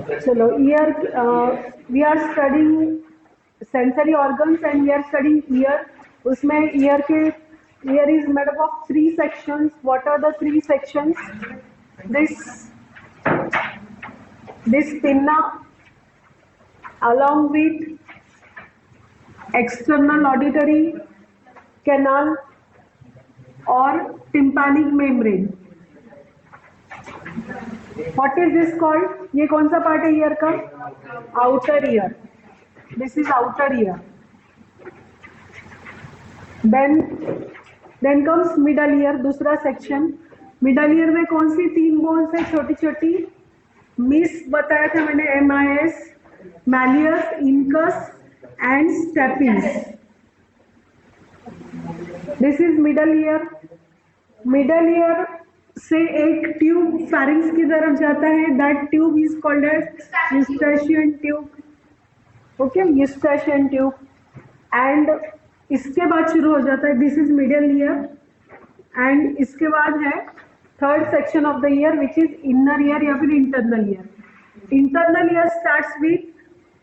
चलो ear, we are studying sensory organs and we are studying ear. उसमें ear is made up of 3 sections. What are the 3 sections? This pinna along with external auditory canal और tympanic membrane. What is this called? ये कौन सा part है ear का? Outer ear. This is outer ear. Then comes middle ear, दूसरा section. Middle ear में कौन सी 3 bones है छोटी छोटी? मिस बताया था मैंने, MIS, malleus, incus and stapes. This is middle ear. मिडल ईयर से एक ट्यूब फैरिंग्स की तरफ जाता है. That tube is called as eustachian tube. Okay, eustachian tube. And इसके बाद शुरू हो जाता है, this is middle ear. And इसके बाद है third section of the ear which is inner ear या फिर internal ear. Internal ear starts with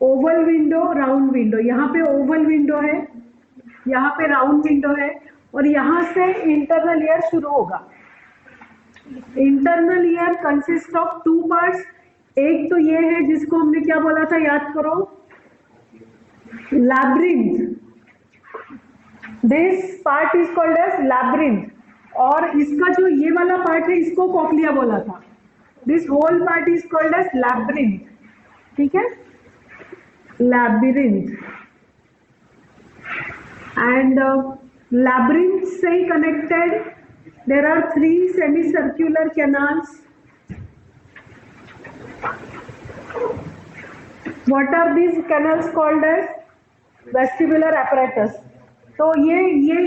oval window, round window. यहाँ पे ओवल विंडो है, यहाँ पे राउंड विंडो है और यहाँ से इंटरनल ईयर शुरू होगा. Internal ear consist of 2 parts. एक तो ये है जिसको हमने क्या बोला था, याद करो, labyrinth. This part is called as labyrinth. और इसका जो ये वाला पार्ट है इसको कॉक्लिया बोला था. This whole part is called as labyrinth. ठीक है, लैबिरिंथ. एंड लैब्रिंथ से ही connected there are 3 semicircular canals. What are these canals called as? Vestibular apparatus. तो ये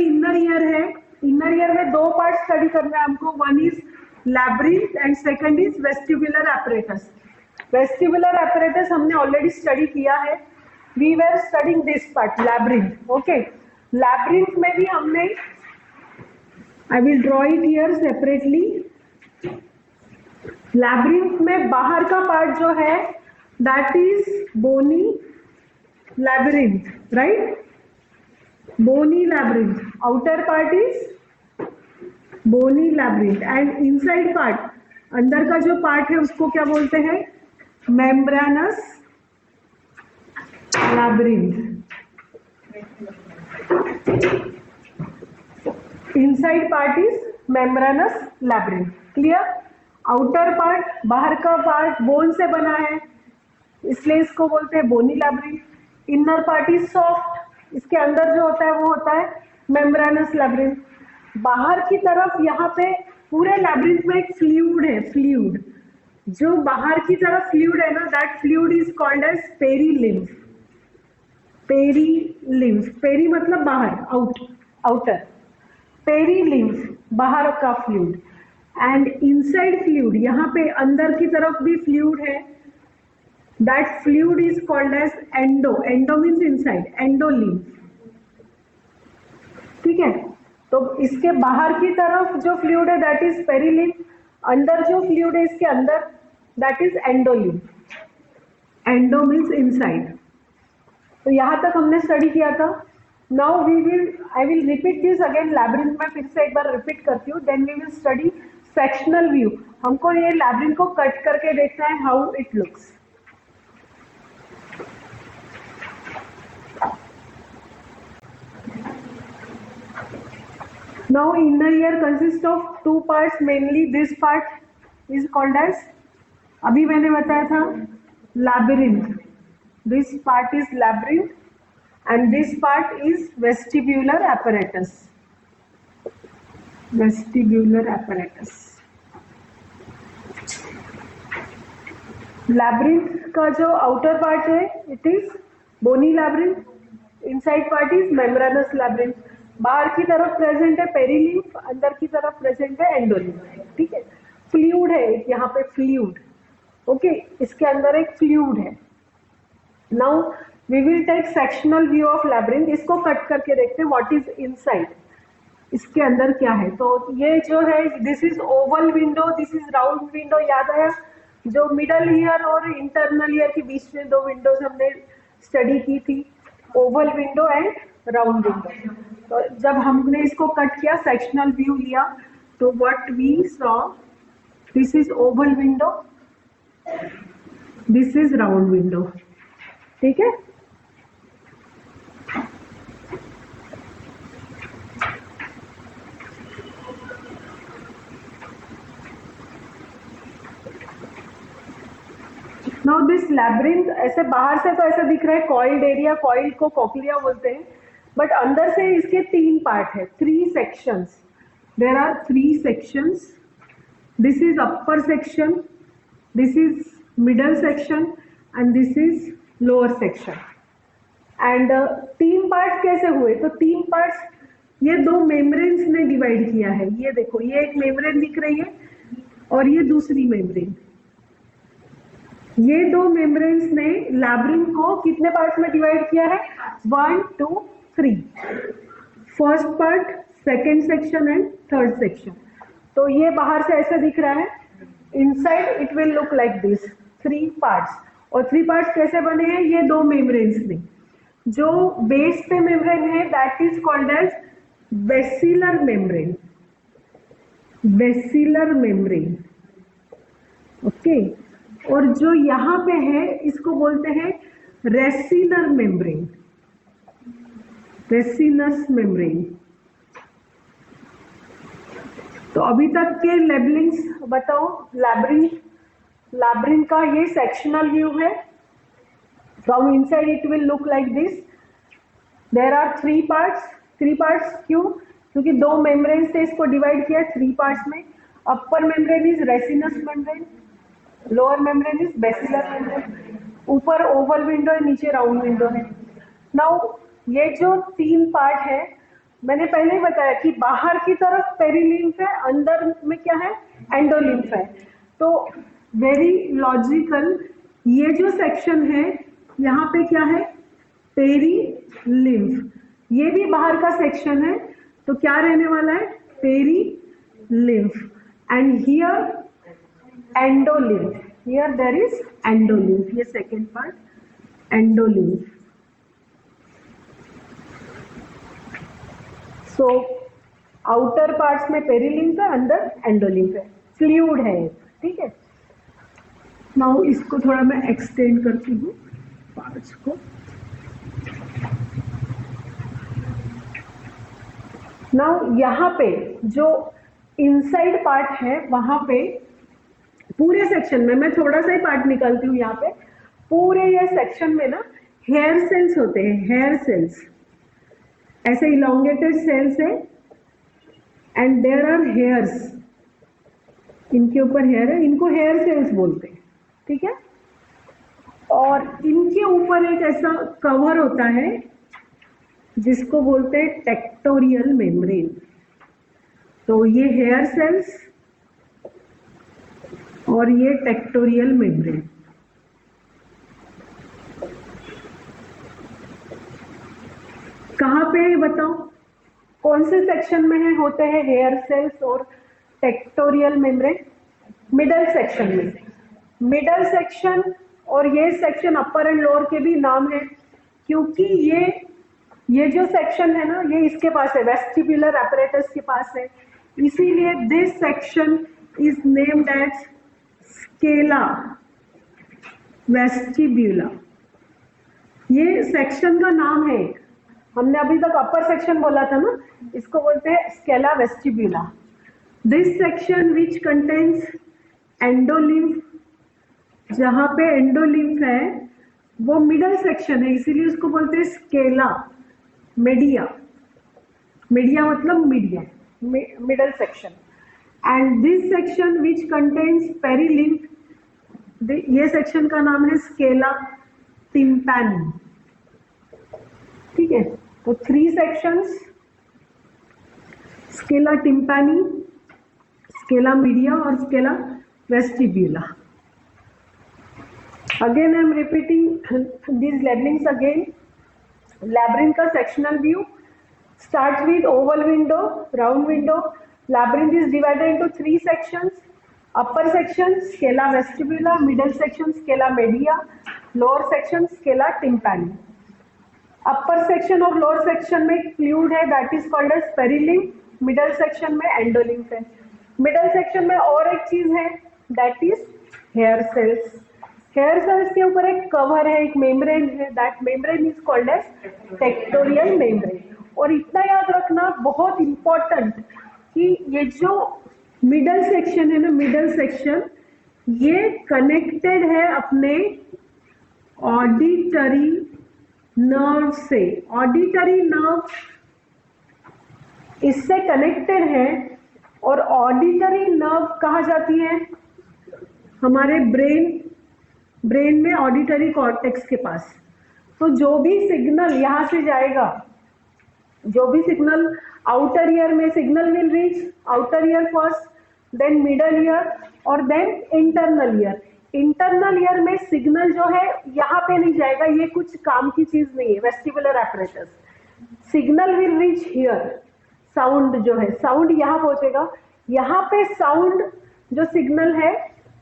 इनर ईयर है. इनर ईयर में 2 पार्ट स्टडी करना है हमको. One is labyrinth and second is vestibular apparatus. Vestibular apparatus हमने ऑलरेडी स्टडी किया है. We were studying this part, labyrinth. Okay, labyrinth में भी हमने, I will draw it here separately. Labyrinth में बाहर का पार्ट जो है that is bony labyrinth, right? Bony labyrinth. Outer part is bony labyrinth and inside part, अंदर का जो पार्ट है उसको क्या बोलते हैं? membranous labyrinth. Inside part is membranous labyrinth. Clear? Outer part, बाहर का पार्ट बोन से बना है इसलिए इसको बोलते हैं bony labyrinth. Inner part is soft, इसके अंदर जो होता है वो होता है मेम्ब्रेनस लैब्रिंथ. बाहर की तरफ यहाँ पे पूरे लैब्रिंथ में एक फ्लूइड है. फ्लूइड जो बाहर की तरफ फ्लूइड है ना, that fluid is called as perilymph. Perilymph, peri मतलब बाहर, आउटर. पेरीलिम्फ बाहर का फ्लूइड. एंड इनसाइड फ्लूइड, यहाँ पे अंदर की तरफ भी फ्लूइड है. That fluid is called as endo. Endo means inside, endolymph. ठीक है, तो इसके बाहर की तरफ जो फ्लूइड है दैट इज पेरीलिम्फ. अंदर जो फ्लूइड है इसके अंदर that is endolymph. Endo means inside. तो यहाँ तक हमने स्टडी किया था. Now I will repeat this again. Labyrinth में फिर से एक बार रिपीट करती हूँ. Then we will study sectional view. हमको ये लैब्रिंथ को कट करके देखना है how it looks. Now inner ear consists of 2 parts mainly. This part is called as, अभी मैंने बताया था, labyrinth. This part is labyrinth. And this part is vestibular apparatus. Vestibular apparatus. Labyrinth का जो outer part है, it is bony labyrinth. Inside part is membranous labyrinth. बाहर की तरफ प्रेजेंट है पेरीलिम्फ, अंदर की तरफ प्रेजेंट है एंडोलिम्फ. ठीक है, फ्लूइड है यहाँ पे, फ्लूइड. ओके, इसके अंदर एक फ्लूइड है. Now we will take sectional view of labyrinth. इसको कट करके देखते हैं what is inside, इसके अंदर क्या है. तो ये जो है, this is oval window, this is round window. याद आया? जो मिडल ईयर और इंटरनल ईयर के बीच में 2 विंडोज हमने स्टडी की थी, Oval window and round window. तो जब हमने इसको कट किया, सेक्शनल व्यू लिया, तो what we saw, this is oval window, this is round window. ठीक है, नाउ दिस लैब्रिंथ, ऐसे बाहर से तो ऐसा दिख रहा है कॉइल्ड एरिया, कॉइल को कॉक्लिया बोलते हैं, बट अंदर से इसके 3 पार्ट है, 3 sections. There are 3 sections. This is upper section, this is middle section and this is lower section. And 3 parts कैसे हुए? तो 3 पार्ट्स ये 2 मेम्ब्रेन्स ने डिवाइड किया है। ये देखो, ये एक मेम्ब्रेन दिख रही है और ये दूसरी मेम्ब्रेन। ये 2 मेम्ब्रेन्स ने लैब्रिंथ को कितने पार्ट्स में डिवाइड किया है? 1, 2, 3। First part, second section and third section. तो ये बाहर से ऐसा दिख रहा है, inside it will look like this, 3 parts. और 3 पार्ट्स कैसे बने हैं? ये 2 मेम्ब्रेन्स ने। जो बेस पे मेम्ब्रेन है that is called as basilar membrane, basilar membrane. Okay, और जो यहाँ पे है इसको बोलते हैं रेसिनर मेम्ब्रेन, रेसिनस मेम्ब्रेन। तो अभी तक के लेबलिंग्स बताओ। लैब्रिंथ का ये सेक्शनल व्यू है। From inside it will look like this. There are 3 parts. 3 parts क्यों? क्योंकि 2 मेम्ब्रेन से इसको डिवाइड किया 3 पार्ट्स में। Upper membrane is Reissner's membrane, lower membrane is basilar membrane. ऊपर ओवल विंडो है, नीचे राउंड विंडो है। नाउ ये जो 3 पार्ट है, मैंने पहले ही बताया कि बाहर की तरफ पेरिलिम्फ है, अंदर में क्या है? एंडोलिम्फ है। तो वेरी लॉजिकल, ये जो सेक्शन है यहाँ पे क्या है? पेरिलिम्फ। ये भी बाहर का सेक्शन है, तो क्या रहने वाला है? Perilymph. And here endolymph, here there is endolymph, ये second part, endolymph. So outer parts में पेरिलिम्फ है, अंदर एंडोलिम्फ है, फ्लूइड है। ठीक है, नाउ इसको थोड़ा मैं एक्सटेंड करती हूँ पार्ट्स को। नाउ यहाँ पे जो इनसाइड पार्ट है, वहां पे पूरे सेक्शन में, मैं थोड़ा सा ही पार्ट निकालती हूँ यहाँ पे, पूरे ये सेक्शन में ना हेयर सेल्स होते हैं, हेयर सेल्स, ऐसे इलोंगेटेड सेल्स है एंड देयर आर हेयर्स, इनके ऊपर हेयर है, इनको हेयर सेल्स बोलते हैं। ठीक है, और इनके ऊपर एक ऐसा कवर होता है जिसको बोलते हैं टेक्टोरियल मेम्ब्रेन। तो ये हेयर सेल्स और ये टेक्टोरियल मेम्ब्रेन। कहाँ पे है बताओ? कौन से सेक्शन में है होते हैं हेयर सेल्स और टेक्टोरियल मेम्ब्रेन? मिडल सेक्शन में। मिडल सेक्शन, और ये सेक्शन अपर एंड लोअर के भी नाम है, क्योंकि ये जो सेक्शन है ना, ये इसके पास है, वेस्टिब्युलर apparatus के पास है, इसीलिए this section is named as scala vestibuli. ये सेक्शन का नाम है। हमने अभी तक अपर सेक्शन बोला था ना, इसको बोलते हैं scala vestibuli. This section which contains endolymph, जहां पे एंडोलिम्फ है वो मिडल सेक्शन है, इसीलिए उसको बोलते हैं स्केला मेडिया। मेडिया मतलब media, middle section. And this section which contains perilymph, ये सेक्शन का नाम है स्केला टिम्पैनी। ठीक है, तो 3 sections, scala tympani, scala media और scala vestibuli. Again I am repeating these labelings again. Labyrinth का sectional view starts with oval window, round window. Labyrinth is divided into 3 sections. Upper section scala vestibuli, middle section scala media, lower section scala tympani. Upper section और lower section में fluid है that is called as perilymph, middle section में endolymph है। Middle section में और एक चीज है that is hair cells. Hair cells के ऊपर एक कवर है, एक मेम्ब्रेन है, that membrane is called as tectorial membrane. और इतना याद रखना बहुत इंपॉर्टेंट कि ये जो मिडल सेक्शन है ना, मिडल सेक्शन ये कनेक्टेड है अपने ऑडिटरी नर्व से। ऑडिटरी नर्व इससे कनेक्टेड है और ऑडिटरी नर्व कहा जाती है हमारे ब्रेन में ऑडिटरी कॉर्टेक्स के पास। तो जो भी सिग्नल यहां से जाएगा, जो भी सिग्नल आउटर ईयर में signal will reach outer ear first, then middle ear और then internal ear. Internal ear में सिग्नल जो है यहाँ पे नहीं जाएगा, ये कुछ काम की चीज नहीं है, vestibular apparatus. Signal will reach here, sound जो है साउंड यहाँ पहुंचेगा। यहाँ पे साउंड जो सिग्नल है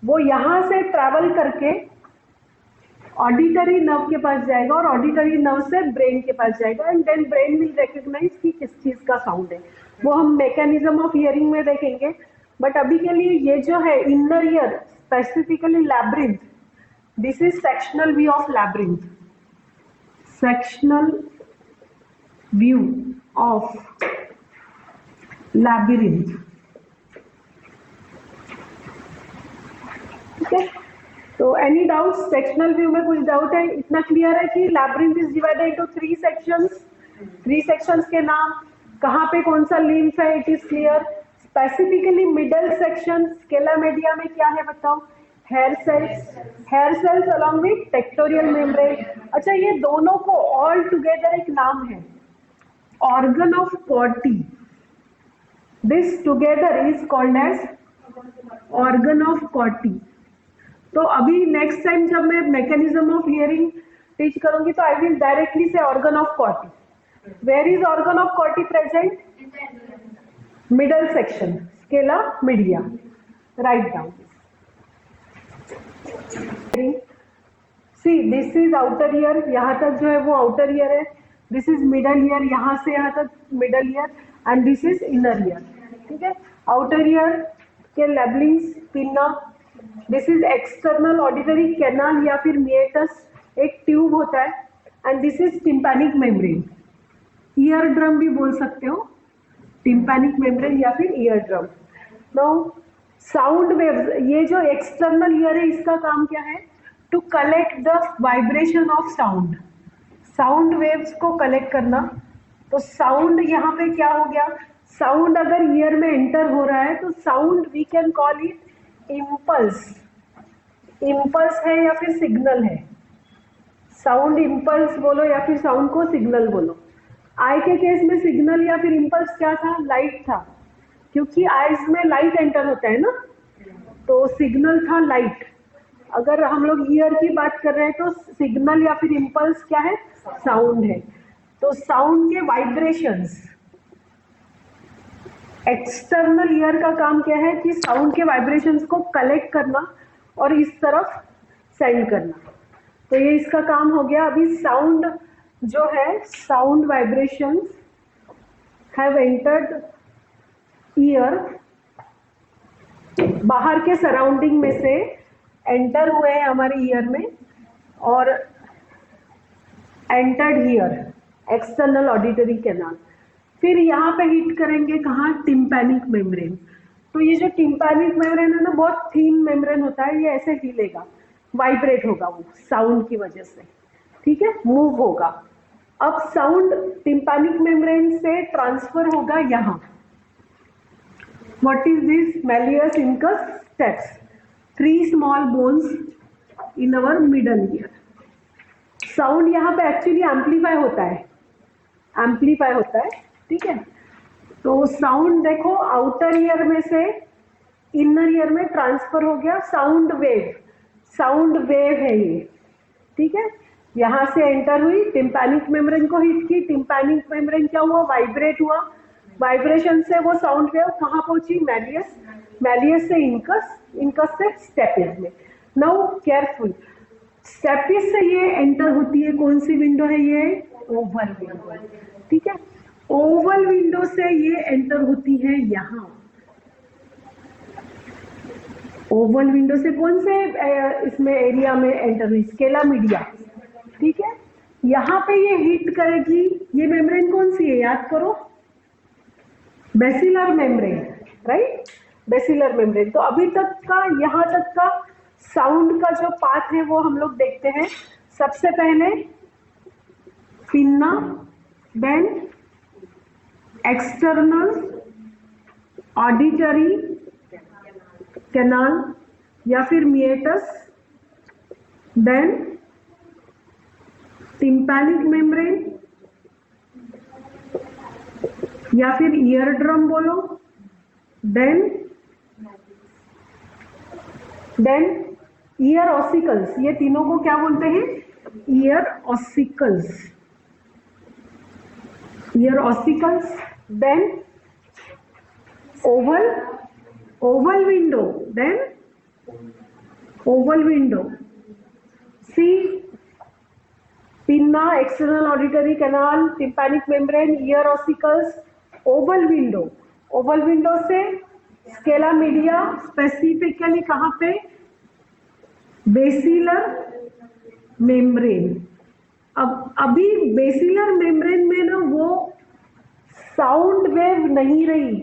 वो यहाँ से ट्रैवल करके ऑडिटरी नर्व के पास जाएगा और ऑडिटरी नर्व से ब्रेन के पास जाएगा and then brain will recognise कि किस चीज का साउंड है। वो हम मैकेनिज्म ऑफ हियरिंग में देखेंगे, बट अभी के लिए ये जो है inner year specifically labyrinth, this is sectional view of labyrinth, sectional view of labyrinth. ठीक है, तो एनी डाउट सेक्शनल व्यू में कुछ डाउट है? इतना क्लियर है कि labyrinth is divided into 3 sections. 3 sections के नाम, कहाँ पे कौन सा लिम्फ है, it is clear. Specifically middle section scala media में क्या है बताओ? Hair cells, hair cells along with tectorial membrane. अच्छा, ये दोनों को ऑल टुगेदर एक नाम है, ऑर्गन ऑफ पॉटी। This together is called as organ of पॉटी। तो अभी नेक्स्ट टाइम जब मैं मैकेनिज्म ऑफ हियरिंग टीच करूंगी तो आई विल डायरेक्टली से organ of Corti. Where is organ of Corti present? Middle section scala media. Right down. See this is outer ear, यहाँ तक जो है वो आउटर ईयर है। दिस इज मिडल ईयर, यहाँ से यहाँ तक middle ear and this is inner ear. ठीक है, आउटर ईयर के labellings pinna, this is external auditory canal या फिर मिएटस, एक ट्यूब होता है and this is tympanic membrane. Ear drum भी बोल सकते हो, टिम्पैनिक मेम्ब्रेन या फिर ear drum. Now sound waves, ये जो एक्सटर्नल ईयर है इसका काम क्या है? To collect the vibration of sound, sound waves को कलेक्ट करना। तो साउंड यहाँ पे क्या हो गया? साउंड अगर ईयर में एंटर हो रहा है तो sound we can call it impulse. Impulse है या फिर सिग्नल है? साउंड इम्पल्स बोलो या फिर साउंड को सिग्नल बोलो। आई के केस में सिग्नल या फिर इम्पल्स क्या था? लाइट था, क्योंकि आईज में लाइट एंटर होता है ना, तो सिग्नल था लाइट। अगर हम लोग ईयर की बात कर रहे हैं तो सिग्नल या फिर इम्पल्स क्या है? साउंड है। तो साउंड के वाइब्रेशंस, एक्सटर्नल ईयर का काम क्या है कि साउंड के वाइब्रेशंस को कलेक्ट करना और इस तरफ सेंड करना। तो ये इसका काम हो गया। अभी साउंड जो है, sound vibrations have entered year, बाहर के सराउंडिंग में से एंटर हुए हैं हमारे ईयर में और entered year, external auditory canal. फिर यहाँ पे हिट करेंगे कहाँ? Tympanic membrane. तो ये जो टिम्पैनिक मेम्ब्रेन है ना, बहुत थीन मेम्ब्रेन होता है, ये ऐसे हिलेगा, वाइब्रेट होगा वो साउंड की वजह से। ठीक है, मूव होगा। अब साउंड टिम्पैनिक मेम्ब्रेन से ट्रांसफर होगा यहाँ। What is this? Malleus incus steps, 3 small bones in our middle ear. Sound यहाँ पे एक्चुअली एम्पलीफाई होता है, एम्पलीफाई होता है। ठीक है, तो साउंड देखो आउटर ईयर में से इनर ईयर में ट्रांसफर हो गया। साउंड वेव, साउंड वेव है ये। ठीक है, यहाँ से एंटर हुई, टिम्पैनिक मेम्ब्रेन को हिट की, टिम्पैनिक मेम्ब्रेन क्या हुआ? वाइब्रेट हुआ। वाइब्रेशन से वो साउंड वेव कहाँ पहुंची? मैलियस मैलियस से इनकस, इनकस से स्टेपिस में। नाउ केयरफुल, स्टेपिस से ये एंटर होती है, कौन सी विंडो है ये? ओवल विंडो, ठीक है। ओवल विंडो से ये एंटर होती है यहाँ, ओवल विंडो से कौन से इसमें एरिया में एंटर हुई? स्केला मीडिया, ठीक है। यहाँ पे ये हिट करेगी, ये मेम्ब्रेन कौन सी है याद करो? Basilar membrane, right, basilar membrane. तो अभी तक का, यहाँ तक का साउंड का जो पाथ है वो हम लोग देखते हैं। सबसे पहले pinna, then external auditory canal या फिर मिएटस, देन टिम्पैनिक मेम्ब्रेन या फिर ईयर ड्रम बोलो, देन ईयर ऑसिकल्स। ये तीनों को क्या बोलते हैं? Ear ossicles, ear ossicles. Then oval window, then oval window, see pinna, external auditory canal, tympanic membrane, ear ossicles, oval window. ओवल विंडो से स्केला मीडिया, स्पेसिफिकली कहाँ पे? Basilar membrane. अब अभी बेसिलर मेम्ब्रेन में ना वो साउंड वेव नहीं रही,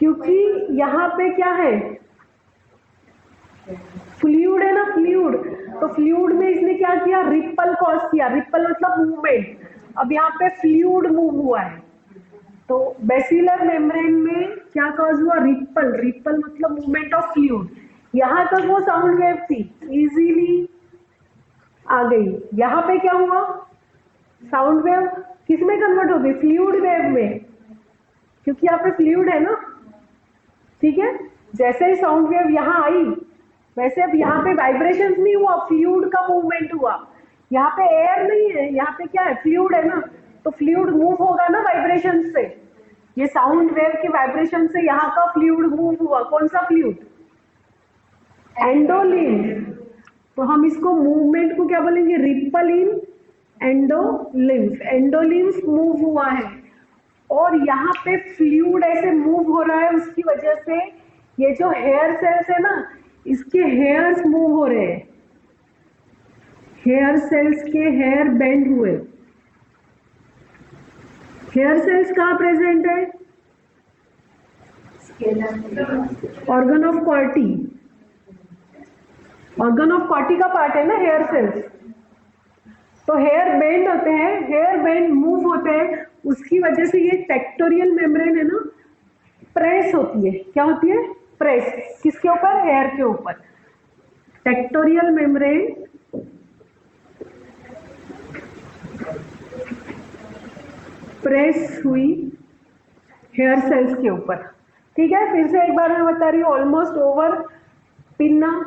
क्योंकि यहाँ पे क्या है? फ्लूइड है ना, फ्लूइड। तो फ्लूइड में इसने क्या किया? रिपल कॉज किया। रिपल मतलब मूवमेंट। अब यहाँ पे फ्लूइड मूव हुआ है, तो बेसिलर मेम्ब्रेन में क्या कॉज हुआ? रिपल। रिपल मतलब मूवमेंट ऑफ फ्लूइड। यहां तक वो साउंड वेव थी, इजीली आ गई। यहाँ पे क्या हुआ? साउंड वेव किस में कन्वर्ट हो गई? फ्लूइड वेव में, क्योंकि यहाँ पे फ्लूइड है ना, ठीक है। जैसे ही साउंड वेव यहाँ आई, वैसे अब यहाँ पे वाइब्रेशंस नहीं हुआ, फ्लूइड का मूवमेंट हुआ। यहाँ पे एयर नहीं है, यहाँ पे क्या है? फ्लूइड है ना, तो फ्लूइड मूव होगा ना वाइब्रेशन से। ये साउंड वेव के वाइब्रेशन से यहाँ का फ्लूइड मूव हुआ। कौन सा फ्लूइड? एंडोलिम्फ। तो हम इसको मूवमेंट को क्या बोलेंगे? रिपल इन एंडोलिम्फ। एंडोलिम्फ मूव हुआ है और यहाँ पे फ्लूइड ऐसे मूव हो रहा है, उसकी वजह से ये जो हेयर सेल्स है ना, इसके हेयर्स मूव हो रहे हैं। हेयर सेल्स के हेयर बेंड हुए। हेयर सेल्स कहाँ प्रेजेंट है? Organ of कॉर्टी। ऑर्गन ऑफ कॉर्टी का पार्ट है ना हेयर सेल्स। तो हेयर बेंड होते हैं, हेयर बेंड मूव होते हैं, उसकी वजह से ये टेक्टोरियल मेम्ब्रेन है ना, प्रेस होती है। क्या होती है? प्रेस। किसके ऊपर? हेयर के ऊपर। टेक्टोरियल मेम्ब्रेन प्रेस हुई हेयर सेल्स के ऊपर, ठीक है। फिर से एक बार मैं बता रही हूँ, almost over pinna,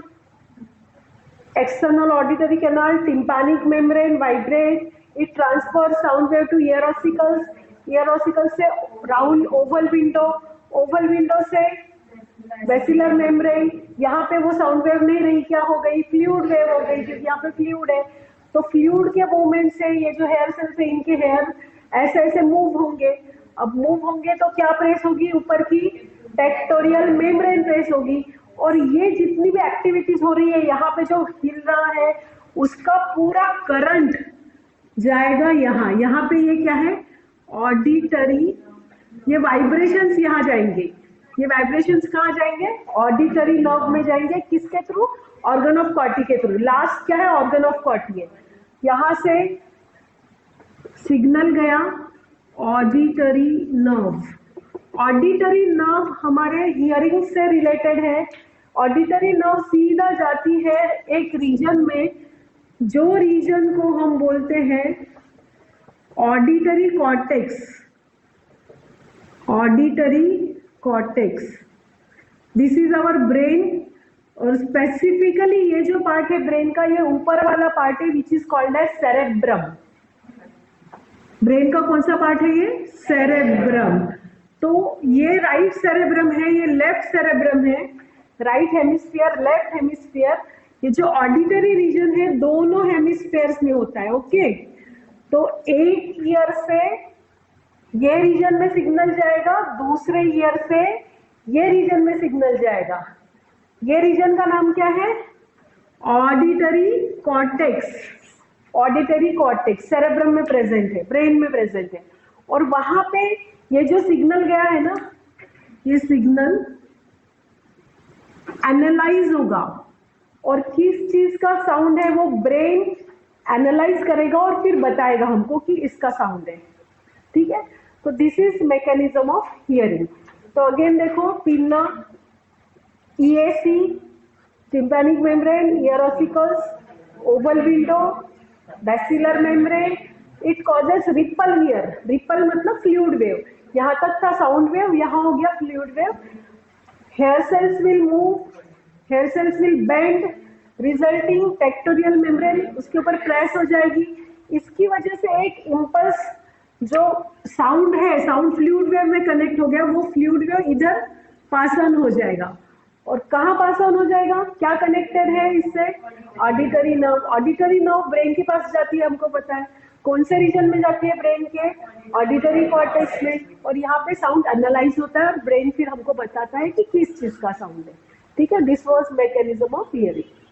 external auditory canal, tympanic membrane vibrate, it transfers sound wave to ear ossicles, ear ossicles से round oval window से बेसिलर मेम्ब्रेन। यहाँ पे वो साउंड वेव नहीं रही, क्या हो गई? फ्लूइड वेव हो गई, क्योंकि यहाँ पे फ्लूइड है। तो फ्लूइड के मूवमेंट से ये जो हेयर सेल्स है, इनके हेयर ऐसे ऐसे मूव होंगे। अब मूव होंगे तो क्या प्रेस होगी? ऊपर की टेक्टोरियल मेम्ब्रेन प्रेस होगी, और ये जितनी भी एक्टिविटीज हो रही है, यहाँ पे जो हिल रहा है, उसका पूरा करंट जाएगा यहाँ। यहाँ पे ये क्या है? ऑडिटरी। ये वाइब्रेशंस यहाँ जाएंगे। ये वाइब्रेशंस कहाँ जाएंगे? ऑडिटरी नर्व में जाएंगे। किसके थ्रू? ऑर्गन ऑफ कॉर्टी के थ्रू। लास्ट क्या है? ऑर्गन ऑफ कॉर्टी है। यहाँ से सिग्नल गया ऑडिटरी नर्व। ऑडिटरी नर्व हमारे हियरिंग से रिलेटेड है। ऑडिटरी नर्व सीधा जाती है एक रीजन में, जो रीजन को हम बोलते हैं auditory cortex. Auditory cortex, this is our brain. और स्पेसिफिकली ये जो पार्ट है ब्रेन का, ये ऊपर वाला पार्ट है, which is called as cerebrum. Brain का कौन सा पार्ट है ये? सेरेब्रम। तो ये राइट सेरेब्रम है, ये लेफ्ट सेरेब्रम है, राइट हेमिस्फीयर लेफ्ट हेमिस्फीयर। ये जो ऑडिटरी रीजन है दोनों हेमिस्फीयर्स में होता है। ओके, तो एक ईयर से ये रीजन में सिग्नल जाएगा, दूसरे ईयर से ये रीजन में सिग्नल जाएगा। ये रीजन का नाम क्या है? Auditory cortex. Auditory cortex cerebrum में प्रेजेंट है, ब्रेन में प्रेजेंट है। और वहां पे ये जो सिग्नल गया है ना, ये सिग्नल एनालाइज होगा, और किस चीज का साउंड है वो ब्रेन एनालाइज करेगा और फिर बताएगा हमको कि इसका साउंड है। ठीक है, तो this is mechanism of hearing. तो अगेन देखो, pinna, EAC, tympanic membrane, ear ossicles, oval window, basilar membrane, it causes ripple here. Ripple मतलब फ्लूइड वेव, यहाँ तक था साउंड वेव, यहाँ हो गया fluid wave. Hair cells will move, hair cells will bend, resulting tectorial membrane उसके ऊपर press हो जाएगी। इसकी वजह से एक इम्पल्स जो साउंड है, साउंड फ्लूइड वेव में कनेक्ट हो गया, वो फ्लूइड वेव इधर पास ऑन हो जाएगा। और कहाँ पास ऑन हो जाएगा? क्या कनेक्टेड है इससे? Auditory nerve. Auditory nerve brain के पास जाती है, हमको पता है। कौन से रीजन में जाती है ब्रेन के? ऑडिटरी कॉर्टेक्स में। और यहाँ पे साउंड एनालाइज होता है और ब्रेन फिर हमको बताता है कि किस चीज का साउंड है। ठीक है, this was mechanism of hearing.